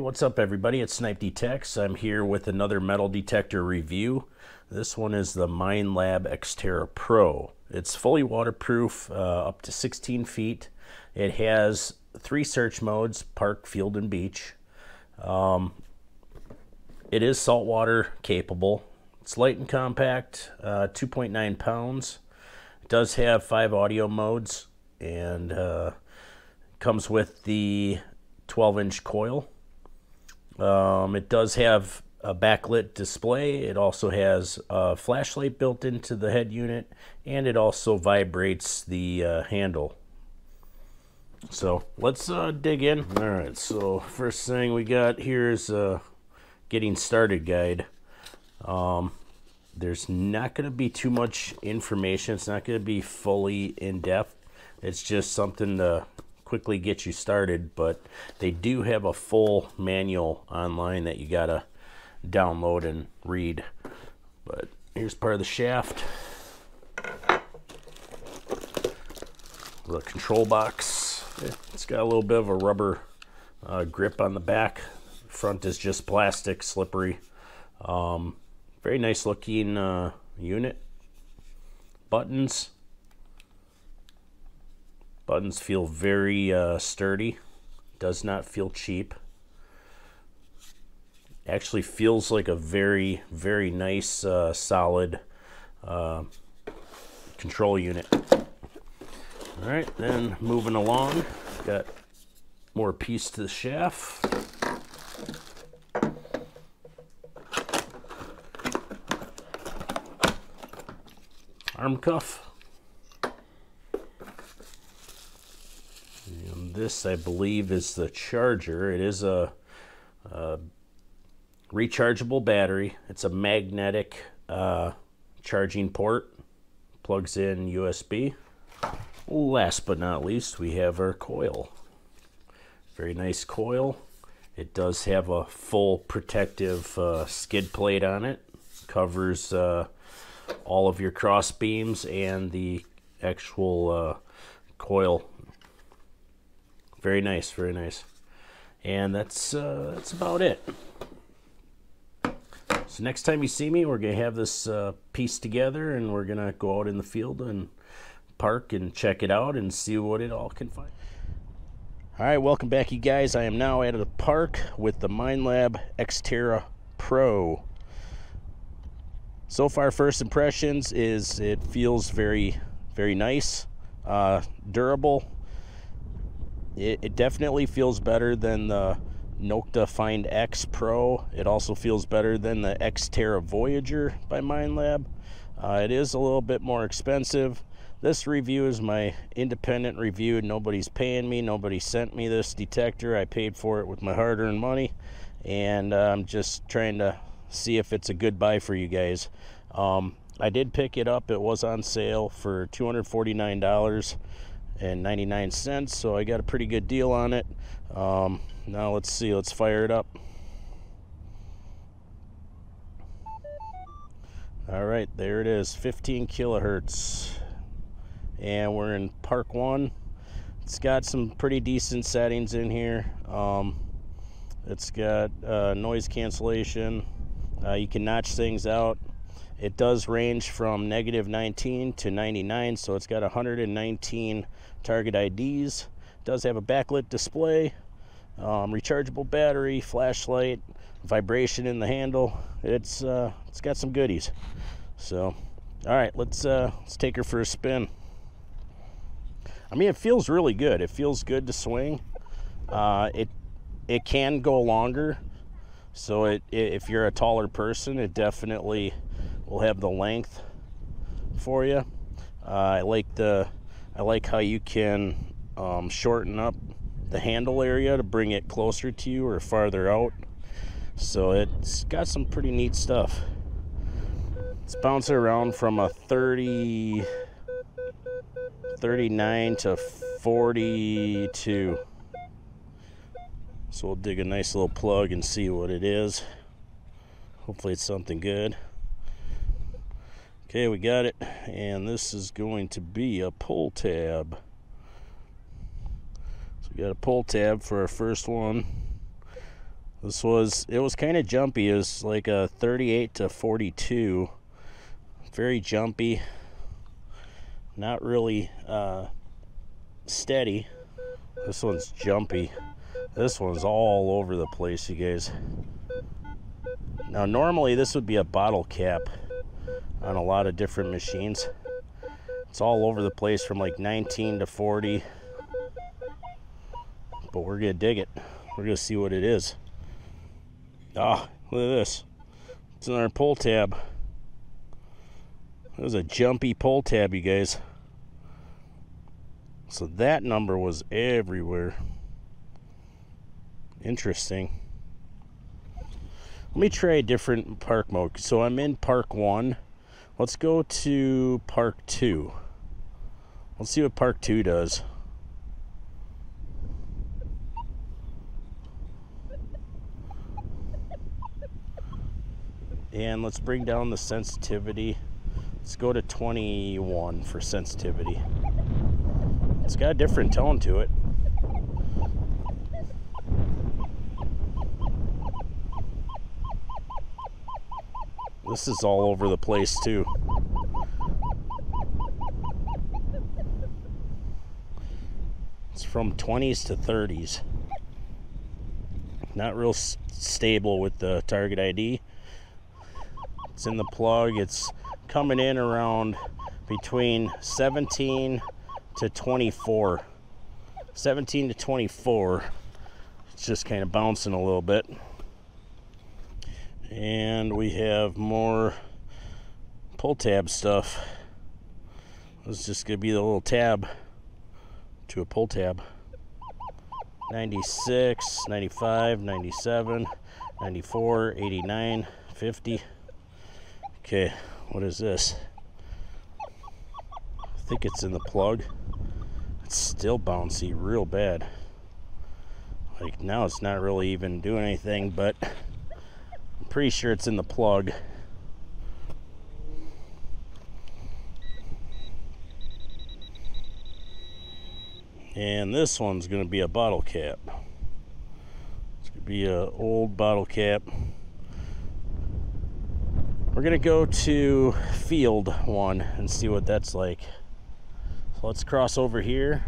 What's up everybody? It's Snipe Detects. I'm here with another metal detector review. This one is the Minelab X-Terra Pro. It's fully waterproof, up to 16 feet. It has 3 search modes: park, field, and beach. It is saltwater capable. It's light and compact, 2.9 pounds. It does have 5 audio modes, and comes with the 12-inch coil. It does have a backlit display. It also has a flashlight built into the head unit, and it also vibrates the handle. So let's dig in. All right, so first thing we got here is a getting started guide. There's not going to be too much information. It's not going to be fully in-depth. It's just something to quickly get you started, but they do have a full manual online that you gotta download and read. But here's part of the shaft, the control box. It's got a little bit of a rubber grip on the back. Front is just plastic, slippery. Very nice looking unit. Buttons feel very sturdy. Does not feel cheap. Actually feels like a very nice solid control unit. All right, then moving along, got more piece to the shaft. Arm cuff. And this, I believe, is the charger. It is a rechargeable battery. It's a magnetic charging port. Plugs in USB. Last but not least, we have our coil. Very nice coil. It does have a full protective skid plate on it. Covers all of your cross beams and the actual coil. Very nice, very nice. And that's about it. So next time you see me, we're gonna have this piece together, and we're gonna go out in the field and park and check it out and see what it all can find. All right, welcome back, you guys. I am now at the park with the Minelab X-Terra Pro. So far, first impressions is it feels very nice, durable. It definitely feels better than the Nokta Find X Pro. It also feels better than the X-Terra Voyager by Minelab. It is a little bit more expensive. This review is my independent review. Nobody's paying me. Nobody sent me this detector. I paid for it with my hard-earned money, and I'm just trying to see if it's a good buy for you guys. I did pick it up. It was on sale for $249.99, so I got a pretty good deal on it. Now let's see, let's fire it up. All right, there it is, 15 kilohertz, and we're in Park 1. It's got some pretty decent settings in here. It's got noise cancellation. You can notch things out. It does range from -19 to 99, so it's got 119 target IDs. It does have a backlit display, rechargeable battery, flashlight, vibration in the handle. It's got some goodies. So, all right, let's take her for a spin. I mean, it feels really good. It feels good to swing. It can go longer. So if you're a taller person, it definitely will have the length for you. I like how you can shorten up the handle area to bring it closer to you or farther out. So it's got some pretty neat stuff. It's bouncing around from a 39 to 42. So we'll dig a nice little plug and see what it is. Hopefully it's something good. Okay, we got it. And this is going to be a pull tab. So we got a pull tab for our first one. It was kind of jumpy. It was like a 38 to 42. Very jumpy. Not really steady. This one's jumpy. This one's all over the place, you guys. Now, normally this would be a bottle cap on a lot of different machines. It's all over the place from like 19 to 40. But we're gonna dig it. We're gonna see what it is. Ah, look at this. It's another pull tab. It was a jumpy pull tab, you guys. So that number was everywhere. Interesting. Let me try a different park mode. So I'm in Park 1. Let's go to Park 2. Let's see what Park 2 does. And let's bring down the sensitivity. Let's go to 21 for sensitivity. It's got a different tone to it. This is all over the place too. It's from 20s to 30s. Not real stable with the target ID. It's in the plug. It's coming in around between 17 to 24. 17 to 24. It's just kind of bouncing a little bit. And we have more pull tab stuff. It's just gonna be the little tab to a pull tab. 96, 95, 97, 94, 89, 50. Okay, what is this? I think it's in the plug. It's still bouncy real bad. Like now it's not really even doing anything, but I'm pretty sure it's in the plug. And this one's going to be a bottle cap. It's going to be an old bottle cap. We're going to go to field 1 and see what that's like. So let's cross over here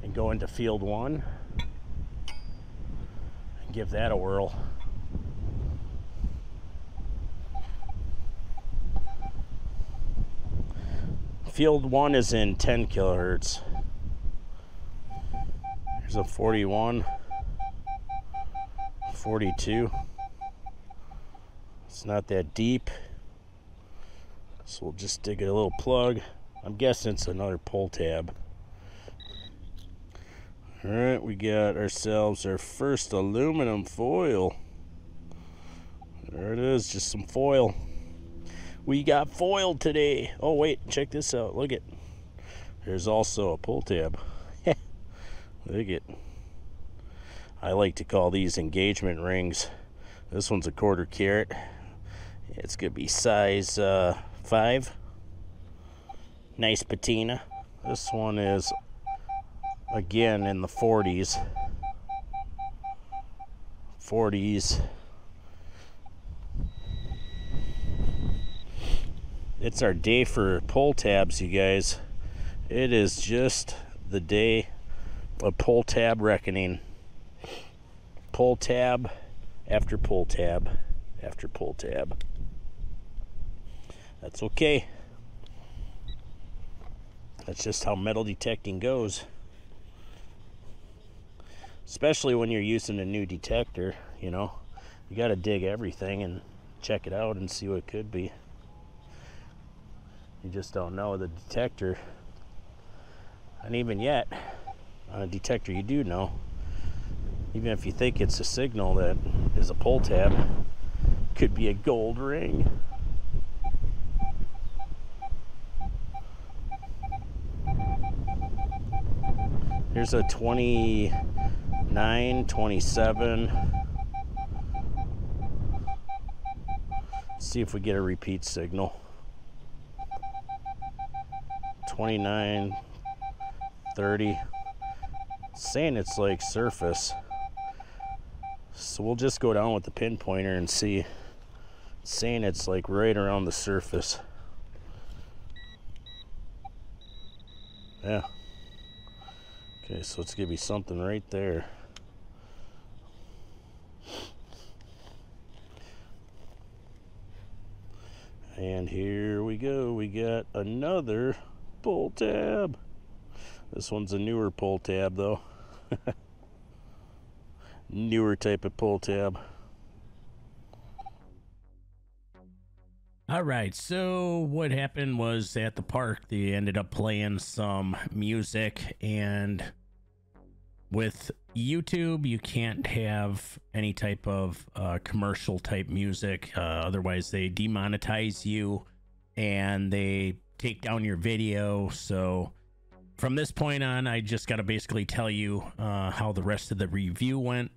and go into field 1 and give that a whirl. Field 1 is in 10 kilohertz. Here's a 41, 42. It's not that deep, so we'll just dig a little plug. I'm guessing it's another pull tab. All right, we got ourselves our first aluminum foil. There it is, just some foil. We got foiled today. Oh wait, check this out. Look it. There's also a pull tab. Look it. I like to call these engagement rings. This one's a 1/4 carat. It's gonna be size 5. Nice patina. This one is again in the 40s. 40s. It's our day for pull tabs, you guys. It is just the day of pull tab reckoning. Pull tab after pull tab after pull tab. That's okay. That's just how metal detecting goes. Especially when you're using a new detector, you know. You gotta dig everything and check it out and see what it could be. You just don't know the detector. And even yet, on a detector you do know. Even if you think it's a signal that is a pull tab, could be a gold ring. Here's a 29, 27. Let's see if we get a repeat signal. 29, 30. It's saying it's like surface. So we'll just go down with the pinpointer and see. It's saying it's like right around the surface. Yeah. Okay, so it's gonna be something right there. And here we go. We got another pull tab. This one's a newer pull tab though. Newer type of pull tab. All right, so what happened was at the park, they ended up playing some music, and with YouTube, you can't have any type of commercial type music. Otherwise, they demonetize you and they take down your video. So from this point on, I just got to basically tell you how the rest of the review went.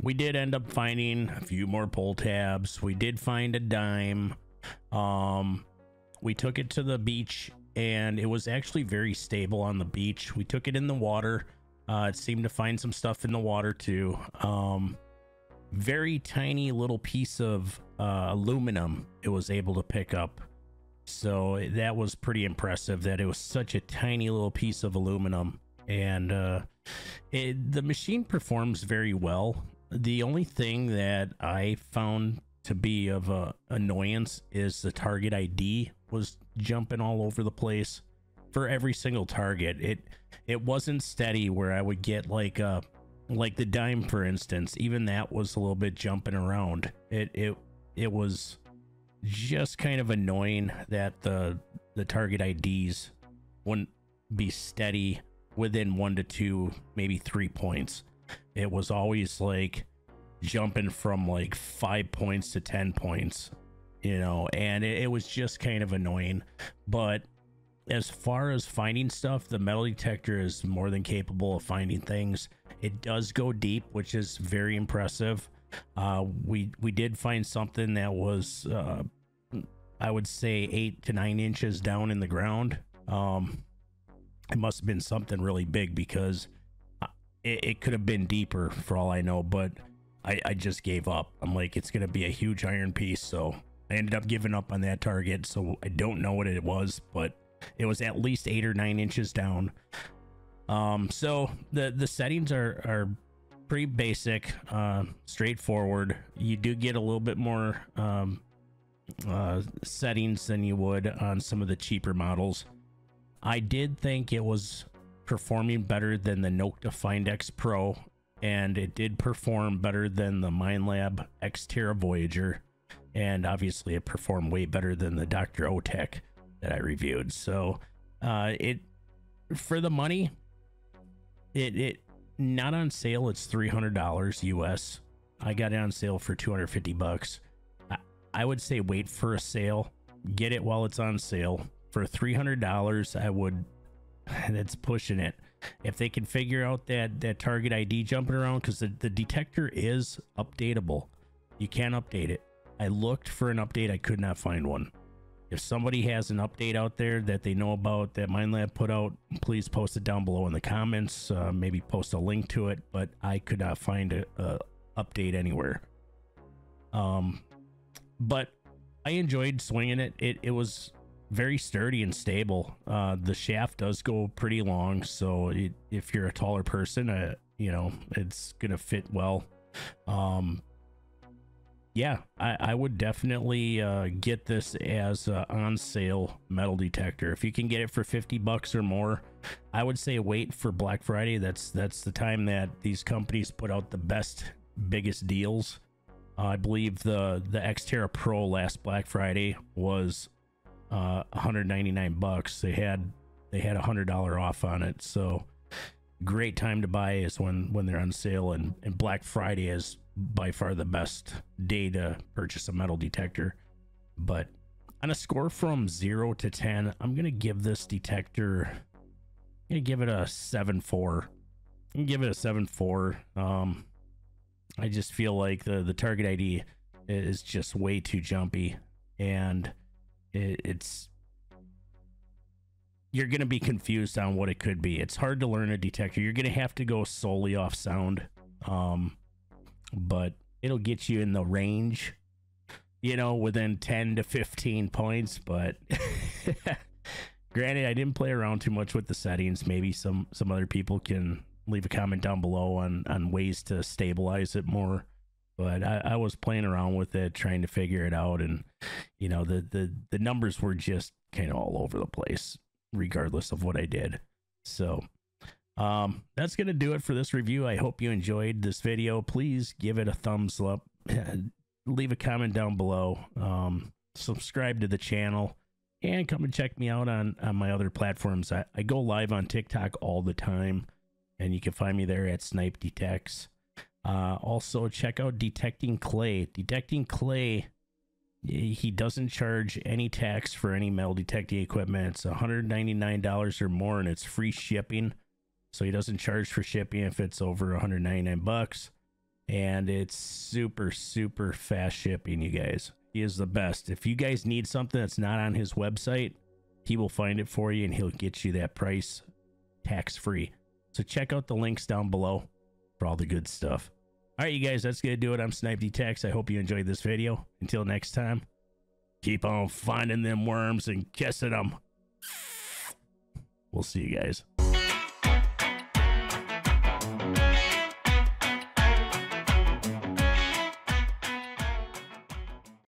We did end up finding a few more pull tabs. We did find a dime. We took it to the beach, and it was actually very stable on the beach. We took it in the water. It seemed to find some stuff in the water too. Very tiny little piece of aluminum it was able to pick up. So that was pretty impressive that it was such a tiny little piece of aluminum. And the machine performs very well. The only thing that I found to be of annoyance is the target ID was jumping all over the place for every single target. It wasn't steady where I would get like the dime, for instance. Even that was a little bit jumping around. It was just kind of annoying that the target IDs wouldn't be steady within 1 to 2, maybe 3 points. It was always like jumping from like 5 points to 10 points, you know, and it was just kind of annoying. But as far as finding stuff, the metal detector is more than capable of finding things. It does go deep, which is very impressive. We did find something that was I would say 8 to 9 inches down in the ground. It must have been something really big, because it could have been deeper for all I know, but I just gave up. I'm like, it's gonna be a huge iron piece, so I ended up giving up on that target. So I don't know what it was, but it was at least 8 or 9 inches down. So the settings are pretty basic, straightforward. You do get a little bit more settings than you would on some of the cheaper models. I did think it was performing better than the Nokta Find X Pro, and it did perform better than the Minelab X-Terra Voyager, and obviously it performed way better than the Dr. Otech that I reviewed. So it, for the money, it not on sale, it's $300 US. I got it on sale for 250 bucks. I would say wait for a sale, get it while it's on sale. For $300, I would, that's pushing it. If they can figure out that target ID jumping around, because the detector is updatable. You can update it. I looked for an update, I could not find one. If somebody has an update out there that they know about that Minelab put out, please post it down below in the comments. Maybe post a link to it, but I could not find a update anywhere. But I enjoyed swinging it. It was very sturdy and stable. The shaft does go pretty long, so if you're a taller person, you know, it's gonna fit well. Yeah, I would definitely get this as a on sale metal detector. If you can get it for 50 bucks or more, I would say wait for Black Friday. That's the time that these companies put out the biggest deals. I believe the X-Terra Pro last Black Friday was 199 bucks. They had $100 off on it. So great time to buy is when they're on sale, and Black Friday is by far the best day to purchase a metal detector. But on a score from 0 to 10, I'm gonna give this detector, I'm gonna give it a 7.4. I'm gonna give it a 7.4. I just feel like the target ID is just way too jumpy, and it's you're gonna be confused on what it could be. It's hard to learn a detector. You're gonna have to go solely off sound. but it'll get you in the range, you know, within 10 to 15 points. But granted, I didn't play around too much with the settings. Maybe some other people can leave a comment down below on ways to stabilize it more. But I was playing around with it, trying to figure it out, and you know, the numbers were just kind of all over the place, regardless of what I did. So that's gonna do it for this review. I hope you enjoyed this video. Please give it a thumbs up, leave a comment down below, subscribe to the channel, and come and check me out on my other platforms. I go live on TikTok all the time, and you can find me there at Snipe Detects. Also check out Detecting Clay. Detecting Clay, he doesn't charge any tax for any metal detecting equipment. It's $199 or more, and it's free shipping. So he doesn't charge for shipping if it's over 199 bucks, and it's super fast shipping, you guys. He is the best. If you guys need something that's not on his website, he will find it for you, and he'll get you that price tax free. So check out the links down below for all the good stuff. All right, you guys, that's gonna do it. I'm Snipe Detects. I hope you enjoyed this video. Until next time, keep on finding them worms and kissing them. We'll see you guys.